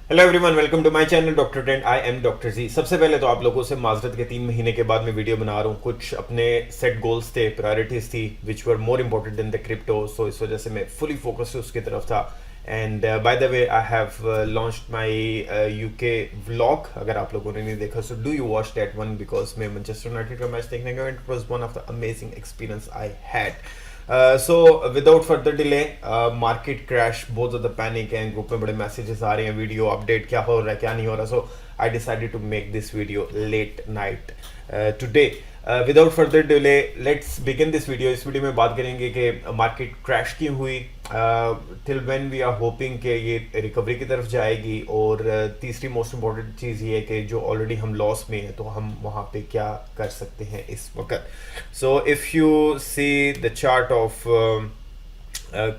Hello everyone, welcome to my channel doctor Trend. I am doctor ji. सबसे पहले तो आप लोगों से माजरत के 3 महीने के बाद मैं वीडियो बना रहा हूँ। कुछ अपने सेट गोल्स थे, प्रायोरिटीज थी which were more important than the crypto, so इस वजह से मैं फुली फोकस उसकी तरफ था। And by the way I have launched my UK vlog. अगर आप लोगों ने नहीं देखा so do you watch that one, because मैं मैनचेस्टर यूनाइटेड का मैच देखने गया। It was one of the amazing experience I had. So without further delay, market crash, बहुत ज़्यादा पैनिक है, ग्रुप में बड़े मैसेजेस आ रहे हैं, वीडियो अपडेट क्या हो रहा है क्या नहीं हो रहा। So I decided to make this video late night today. Without further delay let's begin this video. इस वीडियो में बात करेंगे कि मार्केट क्रैश क्यों हुई, till when we are hoping कि ये रिकवरी की तरफ जाएगी, और तीसरी मोस्ट इम्पॉर्टेंट चीज़ ये है कि जो ऑलरेडी हम लॉस में हैं तो हम वहाँ पे क्या कर सकते हैं इस वक्त। So if you see the chart of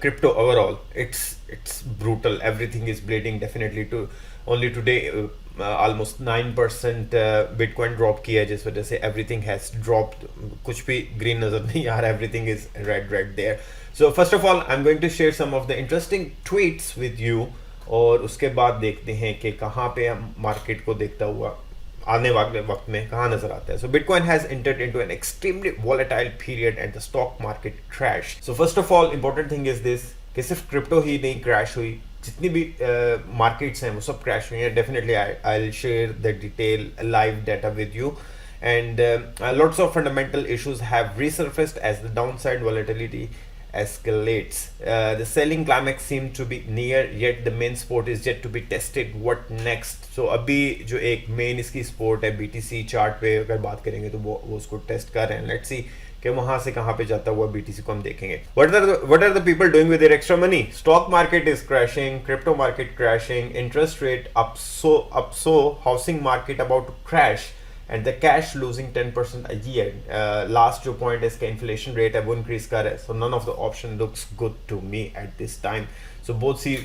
crypto overall, it's brutal. Everything is bleeding definitely. To only today almost 9% bitcoin drop किया है, जिस वजह से everything has dropped. कुछ भी green नजर नहीं आ रहा, everything is red there. So first of all I'm going to share some of the interesting tweets with you, और उसके बाद देखते हैं कि कहाँ पे हम मार्केट को देखता हुआ आने वाले वक्त में कहाँ नजर आता है। So bitcoin has entered into an extremely volatile period and the stock market crash. So first of all important thing is this कि सिर्फ क्रिप्टो ही नहीं क्रैश हुई, जितनी भी मार्केट्स हैं वो सब क्रैश हुई हैं। Definitely I will share the detail live data with you, and lots of fundamental issues have resurfaced as the downside volatility escalates. The selling climax seems to be near, yet the main sport is yet to be tested. What next? So अभी जो एक main इसकी sport है BTC chart पे अगर बात करेंगे तो वो उसको टेस्ट कर रहे हैं। लेट्स सी कि वहां से कहां पे जाता हुआ BTC को हम देखेंगे। What are the people doing with their extra money? Stock market is crashing, crypto market crashing, interest rate up so, housing market about to crash, and the cash losing 10% a year. Last जो point है इसका inflation rate है वो increase कर रहा है, so none of the option looks good to me at this time. So बहुत सी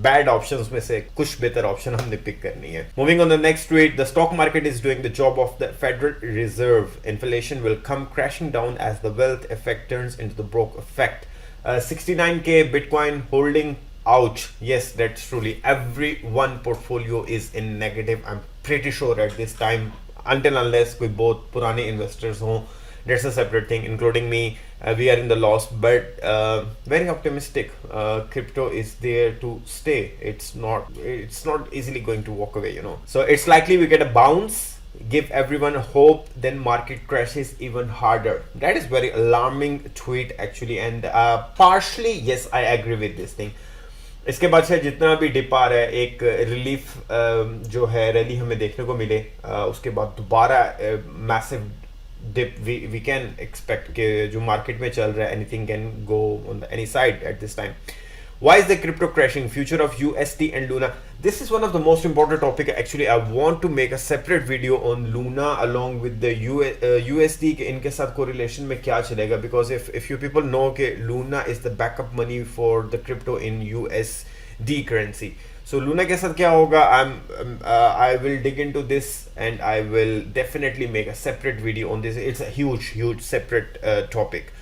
bad options में से कुछ बेहतर ऑप्शन हमने पिक करनी है। Moving on the next tweet, the stock market is doing the job of the Federal Reserve. Inflation will come crashing down as the wealth effect turns into the broke effect. 69k Bitcoin holding. Ouch. Yes, that's truly every one portfolio is in negative. I'm pretty sure at this time, until unless कोई बहुत पुराने investors हों, that's a separate thing, including me. We are in the loss, but very optimistic. Crypto is there to stay. It's not easily going to walk away, you know. So it's likely we get a bounce, give everyone hope, then market crashes even harder. That is very alarming tweet actually, and partially yes, I agree with this thing. इसके बाद से जितना भी dip आ रहा है, एक relief जो है रैली हमें देखने को मिले, उसके बाद दोबारा massive dip we can expect कि जो मार्केट में चल रहा है anything can go on any side at this time. Why is the crypto crashing? Future of USD and Luna. This is one of the most important topic. Actually, I want to make a separate video on Luna along with the USD के इनके साथ correlation में क्या चलेगा, because if you people know कि Luna is the backup money for the crypto in USD currency. So Luna के साथ क्या होगा? I will dig into this and I will definitely make a separate video on this. It's a huge separate topic.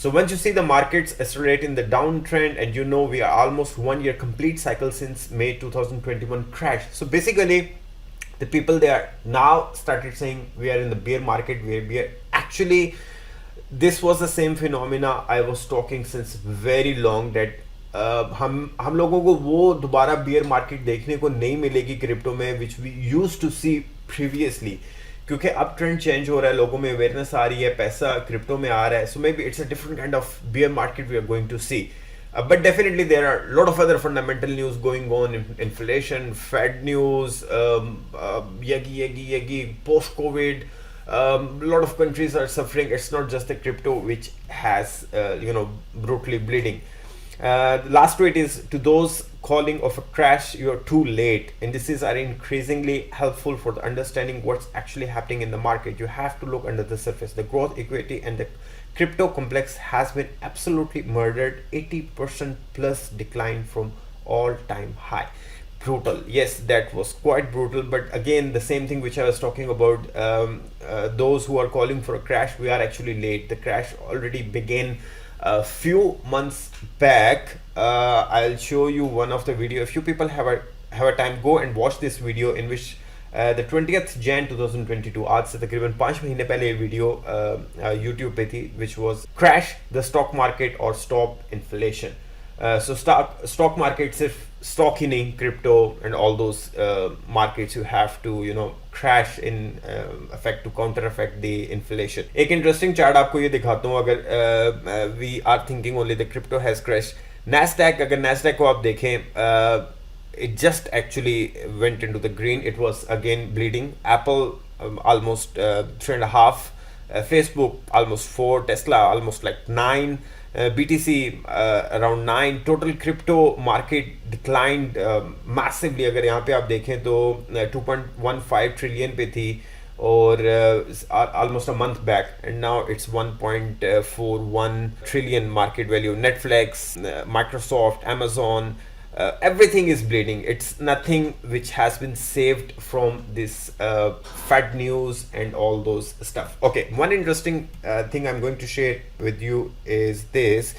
So once you see the markets accelerate in the downtrend, and you know we are almost 1 year complete cycle since May 2021 crash. So basically the people, they are now started saying we are in the bear market, we are actually, this was the same phenomena I was talking since very long, that हम लोगों को वो दोबारा beer market देखने को नहीं मिलेगी crypto में which we used to see previously, क्योंकि अब ट्रेंड चेंज हो रहा है, लोगों में अवेयरनेस आ रही है, पैसा क्रिप्टो में आ रहा है. So maybe it's a different kind of bear market we are going to see. But definitely there are a lot of other fundamental news going on, inflation, Fed news, yagi, post-COVID. A lot of countries are suffering. It's not just the crypto which has, brutally bleeding. The last tweet is, to those calling of a crash, you're too late. Indices are increasingly helpful for the understanding what's actually happening in the market. You have to look under the surface. The growth equity and the crypto complex has been absolutely murdered. 80% plus decline from all-time high. Brutal. Yes, that was quite brutal. But again, the same thing which I was talking about, those who are calling for a crash, we are actually late. The crash already began a few months back. I'll show you one of the video. If you people have a time, go and watch this video in which the 20th Jan 2022, आज से तकरीबन 5 महीने पहले ये video YouTube पे थी, which was crash the stock market or stop inflation. So stock market सिर्फ stock ही नहीं, crypto and all those markets you have to crash in effect to counter effect the inflation. एक interesting chart आपको ये दिखाता हूँ. अगर we are thinking only the crypto has crashed, Nasdaq, अगर Nasdaq को आप देखें, it just actually went into the green. It was again bleeding. Apple almost 3.5, Facebook almost 4, Tesla almost like 9, BTC around 9. Total crypto market declined massively. अगर यहाँ पे आप देखें तो 2.15 trillion पे थी और almost a month back, and now it's 1.41 trillion market value. Netflix, Microsoft, Amazon, everything is bleeding. It's nothing which has been saved from this Fed news and all those stuff. Okay, one interesting thing I'm going to share with you is this,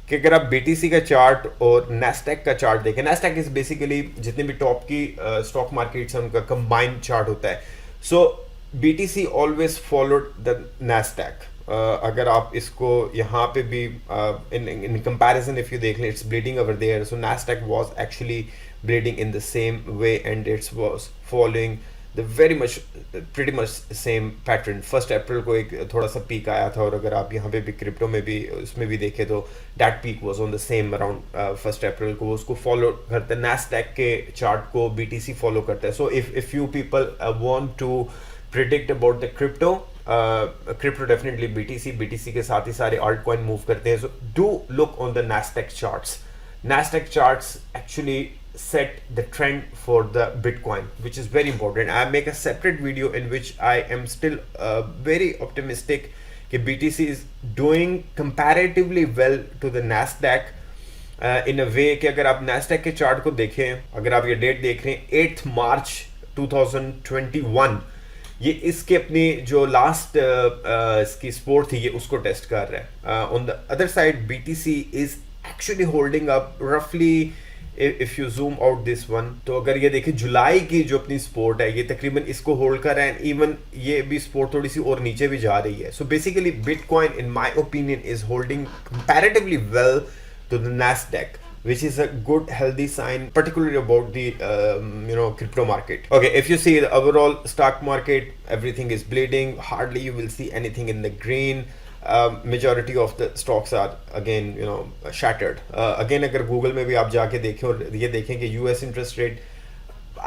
कि अगर आप BTC का chart और Nasdaq का chart देखें, Nasdaq is basically जितने भी top की स्टॉक मार्केट्स हैं उनका कंबाइंड चार्ट होता है. So BTC always followed the Nasdaq. अगर आप इसको यहाँ पे भी in comparison if you देख लें, it's bleeding over there. So Nasdaq was actually bleeding in the same way, and it was following the pretty much same pattern. 1st April को एक थोड़ा सा पीक आया था, और अगर आप यहाँ पे भी क्रिप्टो में भी उसमें भी देखें तो that peak was on the same around 1st April को. उसको फॉलो करते हैं, Nasdaq के चार्ट को BTC फॉलो करता है. So if you people want to predict about the crypto definitely BTC के साथ ही सारे alt coin मूव करते हैं. So do look on the Nasdaq charts. Nasdaq charts actually set the trend for the Bitcoin, which is very important. I make a separate video in which I am still very optimistic कि BTC is doing comparatively well to the Nasdaq in a way कि अगर आप Nasdaq के chart को देखें, अगर आप ये डेट देख रहे हैं 8th March 2021, ये इसके अपनी जो लास्ट इसकी स्पोर्ट थी ये उसको टेस्ट कर रहा है. On the other side BTC is actually holding up रफली. If you zoom out this one, तो अगर ये देखें जुलाई की जो अपनी स्पोर्ट है ये तकरीबन इसको होल्ड कर रहा है. इवन ये भी स्पोर्ट थोड़ी सी और नीचे भी जा रही है. So basically bitcoin in my opinion is holding comparatively well to the Nasdaq, which is a good healthy sign, particularly about the crypto market. Okay, if you see the overall stock market, everything is bleeding. Hardly you will see anything in the green. Majority of the stocks are again shattered. Again, अगर Google में भी आप जाके देखें और ये देखें कि US interest rate,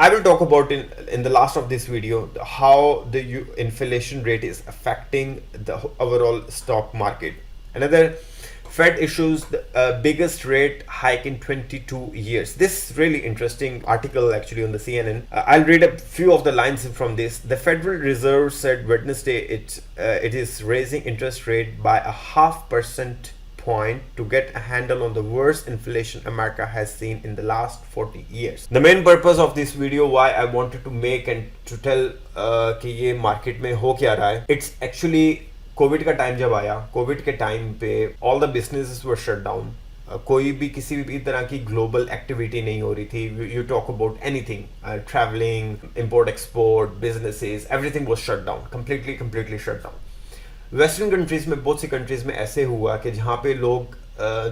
I will talk about in the last of this video how the inflation rate is affecting the overall stock market. Another, Fed issues the biggest rate hike in 22 years. This is really interesting article actually on the CNN. I'll read a few of the lines from this. The Federal Reserve said Wednesday it is raising interest rate by a 0.5% point to get a handle on the worst inflation America has seen in the last 40 years. The main purpose of this video, why I wanted to make and to tell कि ये market में हो क्या रहा है. It's actually Covid का time जब आया, कोविड के टाइम पे all the businesses were shut down. कोई भी किसी भी तरह की ग्लोबल एक्टिविटी नहीं हो रही थी. You talk about anything, travelling, import export, businesses, everything was shut down, completely shut down. Western countries में, बहुत सी कंट्रीज में ऐसे हुआ कि जहाँ पे लोग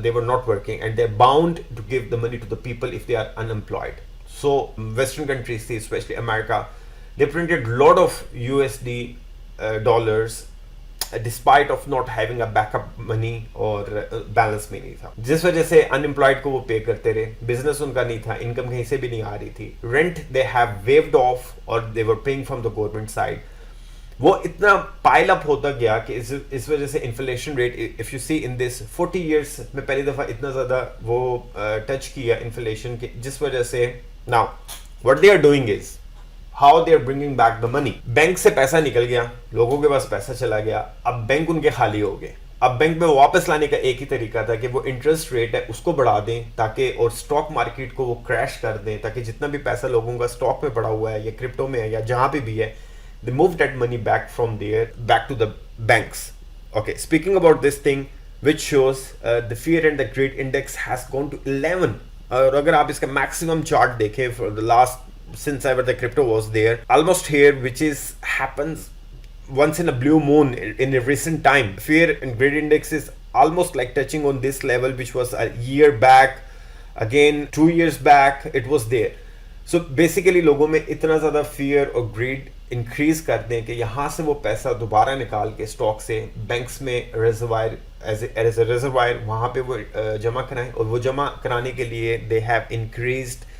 they were not working and they are bound to give the money to the people if they are unemployed. So western countries थी, specially America, they printed lot of USD dollars despite of not having a backup money, और balance में नहीं था, जिस वजह से unemployed को वो पे करते रहे. बिजनेस उनका नहीं था, इनकम कहीं से भी नहीं आ रही थी. Rent they have waived off और they were paying from the government side. वो इतना पाइल अप होता गया कि इस वजह से inflation rate, if you see in this 40 years में पहली दफा इतना ज्यादा वो टच किया इन्फ्लेशन के, जिस वजह से now what they are doing is how they are bringing back the money. Bank से पैसा निकल गया, लोगों के पास पैसा चला गया, अब बैंक उनके खाली हो गए. अब बैंक में वापस लाने का एक ही तरीका था कि वो इंटरेस्ट रेट है उसको बढ़ा दें ताकि, और स्टॉक मार्केट को वो क्रैश कर दें ताकि जितना भी पैसा लोगों का स्टॉक में पड़ा हुआ है या क्रिप्टो में है या जहां पे भी है, they move that money back from there back to the banks. Okay, speaking about this thing, which shows the fear and the greed index has gone to 11. और अगर आप इसका मैक्सिमम चार्ट देखें for the last since ever the crypto was there almost here which is happens once in a blue moon in a recent time. Fear and greed index is almost like touching on this level, which was a year back. Again, 2 years back, it was there. So basically, लोगों में इतना ज़्यादा fear और greed increase करते हैं कि यहाँ से वो पैसा दोबारा निकाल के स्टॉक से बैंक्स में रिजर्वायर एज ए रिजर्वायर वहाँ पे वो जमा कराएं, और वो जमा कराने के लिए they have increased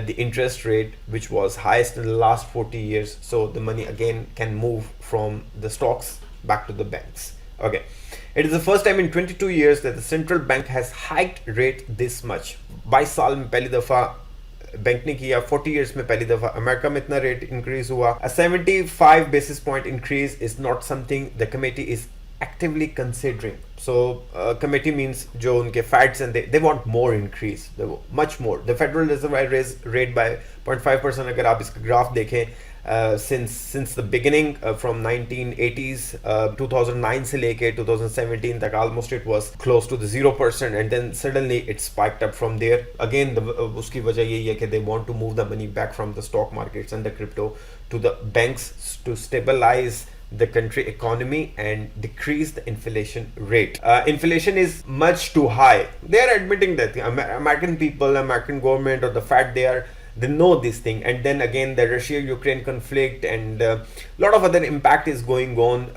the interest rate, which was highest in the last 40 years. So the money again can move from the stocks back to the banks. Okay, it is the first time in 22 years that the central bank has hiked rate this much. 22 साल में पहली दफा bank ने किया, 40 years में पहली दफा America में इतना रेट इंक्रीज हुआ. A 75 basis point increase is not something the committee is actively considering. So committee means जो उनके Feds and they want more increase, much more. The Federal Reserve raised rate by 0.5%. अगर आप इसका graph देखें since the beginning from 1980s 2009 से लेके 2017 तक almost it was close to the 0%, and then suddenly it spiked up from there. Again उसकी वजह यही है कि they want to move the money back from the stock markets and the crypto to the banks to stabilize the country economy and decrease the inflation rate. Inflation is much too high. They are admitting that American people, American government, or the Fed, they know this thing. And then again, the Russia-Ukraine conflict and a lot of other impact is going on.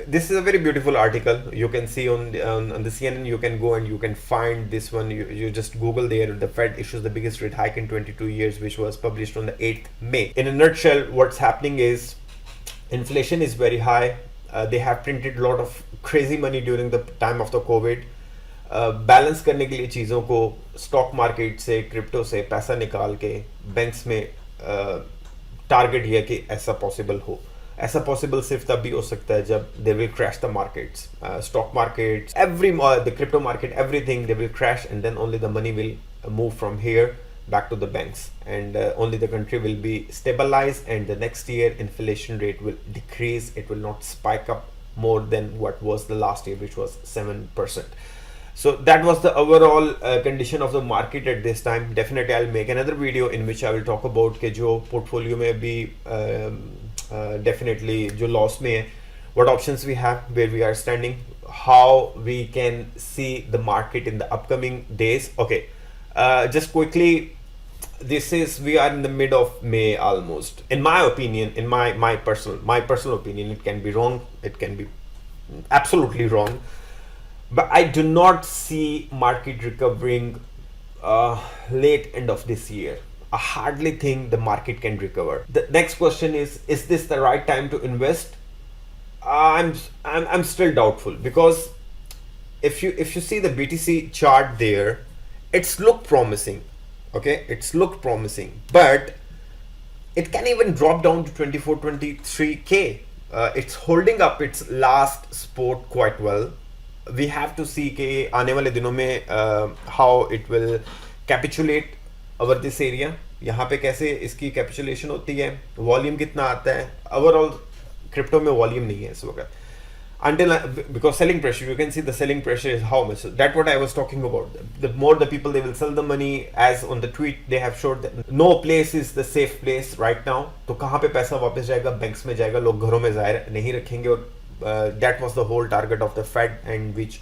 This is a very beautiful article. You can see on the CNN. You can go and you can find this one. You just Google there. The Fed issues the biggest rate hike in 22 years, which was published on the 8th May. In a nutshell, what's happening is inflation is very high. They have printed a lot of crazy money during the time of the COVID. Balance करने के लिए चीज़ों को stock market से crypto से पैसा निकाल के बैंक्स में टारगेट ये कि ऐसा पॉसिबल हो. ऐसा पॉसिबल सिर्फ तब भी हो सकता है जब they will crash the markets, stock markets, every the crypto market, everything they will crash, and then only the money will move from here back to the banks, and only the country will be stabilized, and the next year inflation rate will decrease. It will not spike up more than what was the last year, which was 7%. So that was the overall condition of the market at this time. Definitely I'll make another video in which I will talk about के जो portfolio में भी definitely जो loss में है, what options we have, where we are standing, how we can see the market in the upcoming days. Okay, just quickly, we are in the mid of May almost. In my opinion, in my personal opinion, it can be wrong, it can be absolutely wrong, but I do not see market recovering late end of this year. I hardly think the market can recover. The next question is this the right time to invest? I'm still doubtful, because if you see the BTC chart there, it's looked promising. Okay, it's looked promising, but it can even drop down to 24-23k. It's holding up its last support quite well. We have to see कि आने वाले दिनों में how it will capitulate over this area. यहाँ पे कैसे इसकी capitulation होती है, वॉल्यूम कितना आता है. ओवरऑल क्रिप्टो में वॉल्यूम नहीं है इस वक्त, until because selling pressure, you can see the selling pressure is how much. So that's what I was talking about. The more the people they will sell the money, as on the tweet they have showed that no place is the safe place right now. तो कहाँ पे पैसा वापस जाएगा? Banks में जाएगा. लोग घरों में ज़ाहिर नहीं रखेंगे, और that was the whole target of the Fed, and which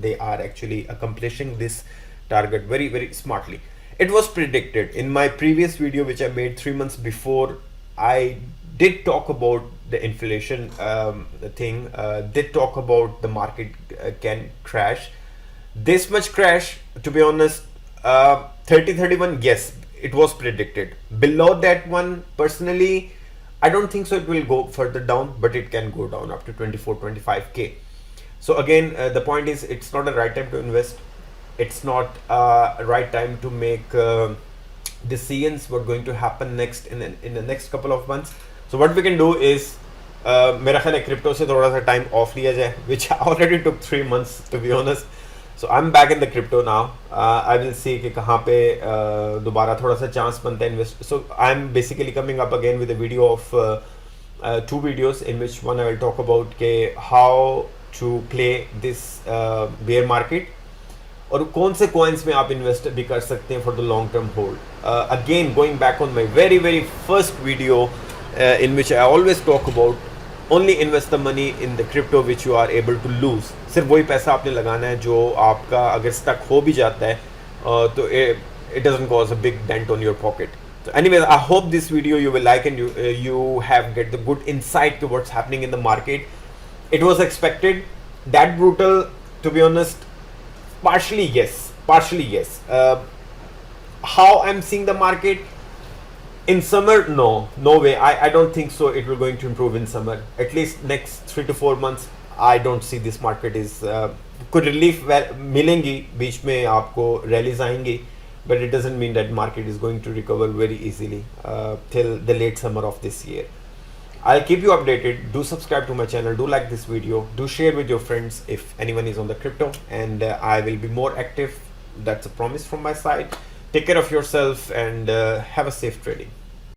they are actually accomplishing this target very, very smartly. It was predicted in my previous video which I made 3 months before. I did talk about the inflation thing, did talk about the market can crash. This much crash, to be honest, 30-31, yes, it was predicted. Below that one, personally, I don't think so it will go further down, but it can go down up to 24-25k. So again, the point is, it's not the right time to invest. It's not a right time to make decisions what's going to happen next in the next couple of months. So what we can do is, मेरा ख्याल है crypto से थोड़ा सा time of लिया जाए, which already took 3 months to be honest. So I'm back in the crypto now. I will see कि कहाँ पे दोबारा थोड़ा सा चांस बनता है invest. So I'm basically coming up again with a video of 2 videos in which one I will talk about के how to play this bear market. और कौन से कॉइन्स में आप इन्वेस्ट भी कर सकते हैं for the long term hold. Again going back on my very first video in which I always talk about only invest the money in the crypto which you are able to lose. सिर्फ वही पैसा आपने लगाना है जो आपका अगर stuck हो भी जाता है तो it doesn't cause a big dent on your pocket. So anyways, I hope this video you will like and you have get the good insight to what's happening in the market. It was expected, that brutal, to be honest. Partially yes. How I'm seeing the market in summer, no way. I don't think so it will going to improve in summer. At least next 3 to 4 months I don't see this market is कुछ relief मिलेंगी, बीच में आपको rallies आएंगी, but it doesn't mean that market is going to recover very easily till the late summer of this year. I'll keep you updated. Do subscribe to my channel, do like this video, do share with your friends if anyone is on the crypto, and I will be more active. That's a promise from my side. Take care of yourself and have a safe trading.